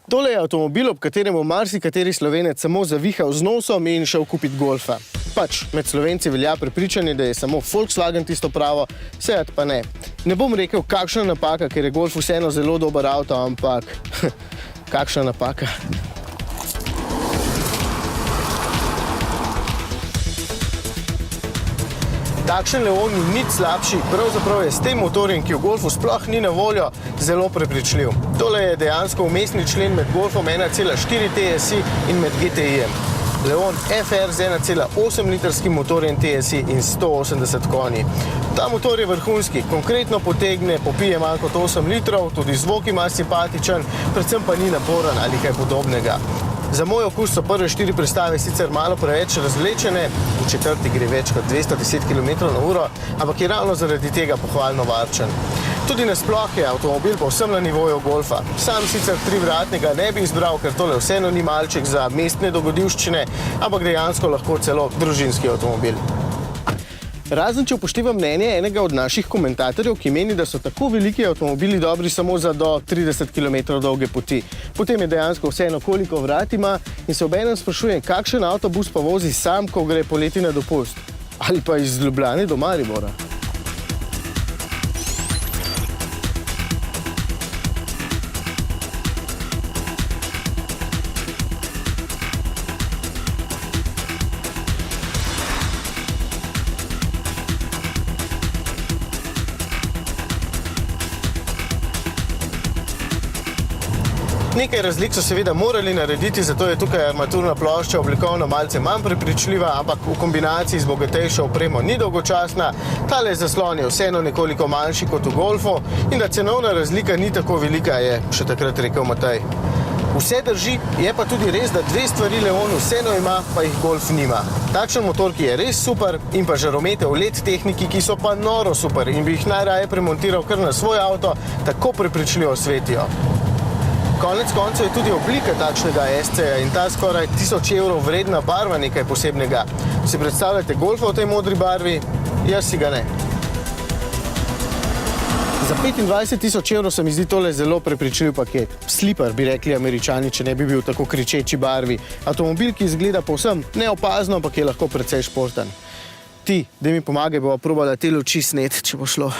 Tole je avtomobil, ob katerem bo marsikateri Slovenec samo zavihal z nosom in šel kupiti golfa. Pač, med Slovenci velja prepričanje, da je samo Volkswagen tisto pravo, Seat pa ne. Ne bom rekel, kakšna napaka, ker je Golf vseeno zelo dober avto, ampak kakšna napaka. Takšen Leon ni nič slabši, pravzaprav je s tem motorjem, ki v Golfu sploh ni na voljo, zelo prepričljiv. Tole je dejansko vmesni člen med Golfom 1,4 TSI in med GTI-jem. Leon FR z 1,8 litrskim motorjem TSI in 180 konji. Ta motor je vrhunski, konkretno potegne, popije manj kot 8 litrov, tudi zvok ima simpatičen, predvsem pa ni naporen ali kaj podobnega. Za moj okus so prve 4 prestave sicer malo preveč razvlečene, v četrti gre več kot 210 km/h, ampak je ravno zaradi tega pohvalno varčen. Tudi nasploh je avtomobil povsem na nivoju Golfa. Sam sicer trivratnega ne bi izbral, ker tole vseeno ni malček za mestne dogodivščine, ampak dejansko lahko celo družinski avtomobil. Razen če upošteva mnenje enega od naših komentatorjev, ki meni, da so tako veliki avtomobili dobri samo za do 30 km dolge poti. Potem je dejansko vseeno, koliko vrat ima in se obenem sprašujem, kakšen avtobus pa vozi sam, ko gre poleti na dopust. Ali pa iz Ljubljane do Maribora. Nekaj razlik so seveda morali narediti, zato je tukaj armaturna plošča oblikovno malce manj prepričljiva, ampak v kombinaciji z bogatejšo opremo ni dolgočasna. Tale zaslon je vseeno nekoliko manjši kot v Golfu in da cenovna razlika ni tako velika, je še takrat rekel Matej. Vse drži, je pa tudi res, da dve stvari Leon vseeno ima, pa jih Golf nima. Takšen motor, ki je res super, in pa žaromete v LED tehniki, ki so pa noro super in bi jih najraje premontiral kar na svoj avto, tako prepričljivo svetijo. Konec koncev je tudi oblika takšnega SC-ja in ta skoraj 1000 evrov vredna barva nekaj posebnega. Si predstavljate Golfa v tej modri barvi? Jaz si ga ne. Za 25 000 evrov se mi zdi tole zelo prepričljiv paket. Sleeper, bi rekli Američani, če ne bi bil tako kričeči barvi. Avtomobil, ki izgleda povsem neopazno, ampak je lahko precej športen. Ti, da mi pomagaj, bova probala te luči snet, če bo šlo.